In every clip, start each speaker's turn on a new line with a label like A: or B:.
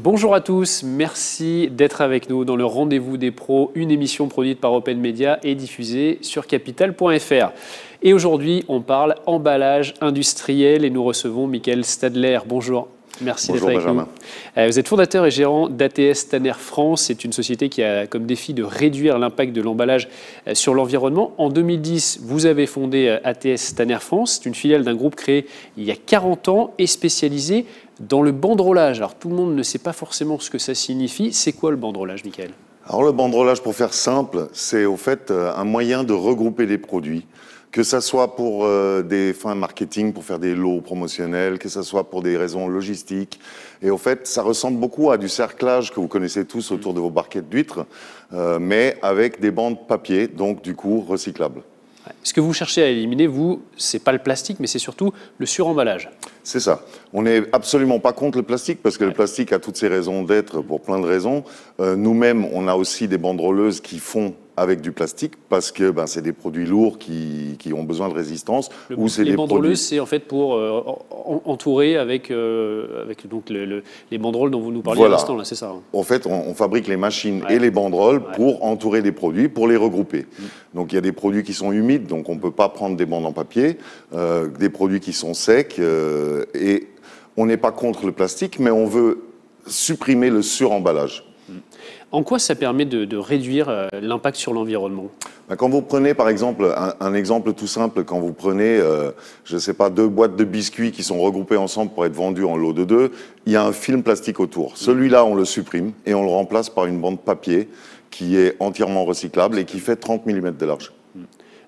A: Bonjour à tous, merci d'être avec nous dans le Rendez-vous des pros, une émission produite par Open Media et diffusée sur capital.fr. Et aujourd'hui, on parle emballage industriel et nous recevons Michael Stadler. Bonjour. Merci d'être avec nous. Vous êtes fondateur et gérant d'ATS Tanner France. C'est une société qui a comme défi de réduire l'impact de l'emballage sur l'environnement. En 2010, vous avez fondé ATS Tanner France. C'est une filiale d'un groupe créé il y a 40 ans et spécialisé dans le banderolage. Alors tout le monde ne sait pas forcément ce que ça signifie. C'est quoi le banderolage, Michael ?
B: Alors le banderolage, pour faire simple, c'est au fait un moyen de regrouper des produits. Que ça soit pour des fins marketing, pour faire des lots promotionnels, que ça soit pour des raisons logistiques. Et au fait, ça ressemble beaucoup à du cerclage que vous connaissez tous autour de vos barquettes d'huîtres, mais avec des bandes papier, donc du coup recyclables.
A: Ce que vous cherchez à éliminer, vous, c'est pas le plastique, mais c'est surtout le suremballage.
B: C'est ça. On n'est absolument pas contre le plastique, parce que le plastique a toutes ses raisons d'être pour plein de raisons. Nous-mêmes, on a aussi des banderoleuses qui font avec du plastique, parce que c'est des produits lourds qui ont besoin de résistance.
A: Les banderoleuses, c'est en fait pour entourer avec donc les banderoles dont vous nous parliez à l'instant, là, c'est ça.
B: En fait, on fabrique les machines et les banderoles pour entourer des produits, pour les regrouper. Donc il y a des produits qui sont humides, donc on ne peut pas prendre des bandes en papier, des produits qui sont secs, et on n'est pas contre le plastique, mais on veut supprimer le suremballage.
A: En quoi ça permet de réduire l'impact sur l'environnement ?
B: Quand vous prenez, par exemple, un exemple tout simple, quand vous prenez, je ne sais pas, 2 boîtes de biscuits qui sont regroupées ensemble pour être vendues en lot de 2, il y a un film plastique autour. Celui-là, on le supprime et on le remplace par une bande papier qui est entièrement recyclable et qui fait 30 mm de large.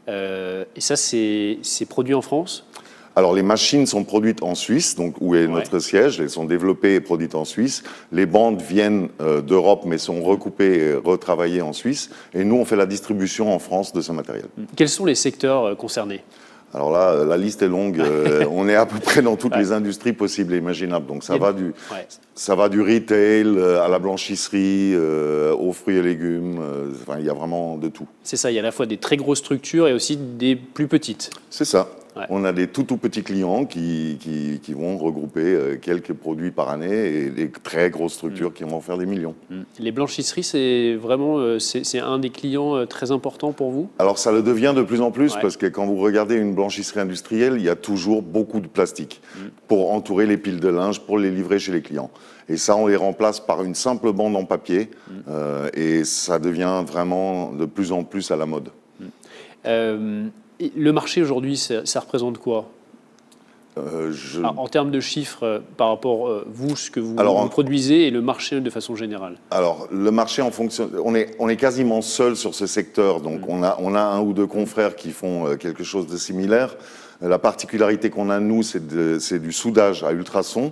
A: Et ça, c'est produit en France ?
B: Alors, les machines sont produites en Suisse, donc où est notre siège. Elles sont développées et produites en Suisse. Les bandes viennent d'Europe, mais sont recoupées et retravaillées en Suisse. Et nous, on fait la distribution en France de ce matériel.
A: Quels sont les secteurs concernés ?
B: Alors là, la liste est longue. On est à peu près dans toutes les industries possibles et imaginables. Donc ça va du retail à la blanchisserie, aux fruits et légumes. Enfin, il y a vraiment de tout.
A: C'est ça, il y a à la fois des très grosses structures et aussi des plus petites.
B: C'est ça. On a des tout petits clients qui vont regrouper quelques produits par année et des très grosses structures qui vont faire des millions.
A: Les blanchisseries, c'est vraiment c'est un des clients très importants pour vous ?
B: Alors ça le devient de plus en plus parce que quand vous regardez une blanchisserie industrielle, il y a toujours beaucoup de plastique pour entourer les piles de linge, pour les livrer chez les clients. Et ça, on les remplace par une simple bande en papier et ça devient vraiment de plus en plus à la mode.
A: Le marché aujourd'hui, ça représente quoi ? En termes de chiffres, par rapport vous, ce que vous produisez et le marché de façon générale.
B: Alors, le marché en fonction, on est quasiment seul sur ce secteur, donc on a un ou deux confrères qui font quelque chose de similaire. La particularité qu'on a, nous, c'est du soudage à ultrasons,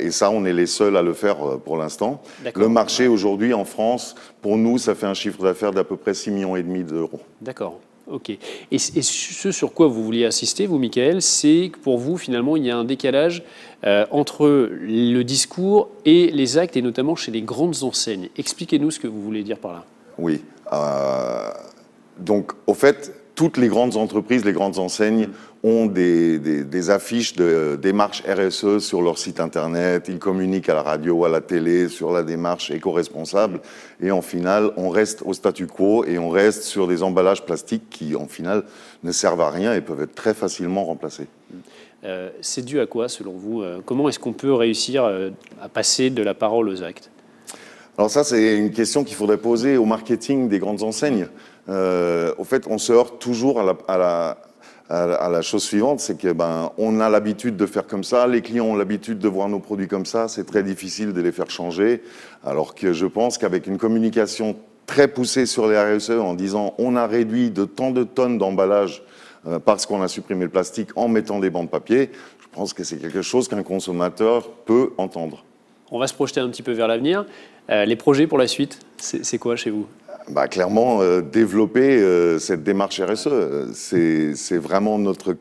B: et ça, on est les seuls à le faire pour l'instant. Le marché aujourd'hui en France, pour nous, ça fait un chiffre d'affaires d'à peu près 6,5 millions d'euros.
A: D'accord. Ok. Et ce sur quoi vous vouliez assister, vous, Michael, c'est que pour vous, finalement, il y a un décalage entre le discours et les actes, et notamment chez les grandes enseignes. Expliquez-nous ce que vous voulez dire par là.
B: Oui. Donc, au fait, toutes les grandes entreprises, les grandes enseignes ont des affiches de démarche RSE sur leur site internet. Ils communiquent à la radio, à la télé sur la démarche éco-responsable. Et en final, on reste au statu quo et on reste sur des emballages plastiques qui, en final, ne servent à rien et peuvent être très facilement remplacés.
A: C'est dû à quoi, selon vous ? Comment est-ce qu'on peut réussir à passer de la parole aux actes ?
B: Alors ça, c'est une question qu'il faudrait poser au marketing des grandes enseignes. Au fait, on se heurte toujours à la chose suivante, c'est que on a l'habitude de faire comme ça, les clients ont l'habitude de voir nos produits comme ça, c'est très difficile de les faire changer, alors que je pense qu'avec une communication très poussée sur les RSE en disant on a réduit de tant de tonnes d'emballage parce qu'on a supprimé le plastique en mettant des bandes papier, je pense que c'est quelque chose qu'un consommateur peut entendre.
A: On va se projeter un petit peu vers l'avenir. Les projets pour la suite, c'est quoi chez vous ?
B: Clairement, développer cette démarche RSE, c'est vraiment notre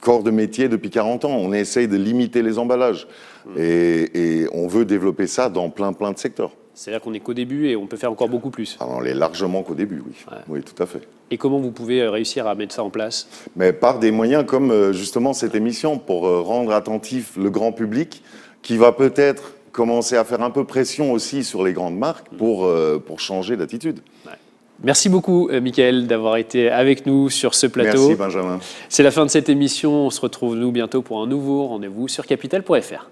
B: corps de métier depuis 40 ans. On essaye de limiter les emballages et on veut développer ça dans plein de secteurs.
A: C'est-à-dire qu'on n'est qu'au début et on peut faire encore beaucoup plus.
B: Alors, on est largement qu'au début, oui. Oui, tout à fait.
A: Et comment vous pouvez réussir à mettre ça en place ?
B: Mais par des moyens comme justement cette émission pour rendre attentif le grand public qui va peut-être commencer à faire un peu pression aussi sur les grandes marques pour changer d'attitude.
A: Ouais. Merci beaucoup, Michael, d'avoir été avec nous sur ce plateau.
B: Merci, Benjamin.
A: C'est la fin de cette émission. On se retrouve, nous, bientôt pour un nouveau rendez-vous sur Capital.fr.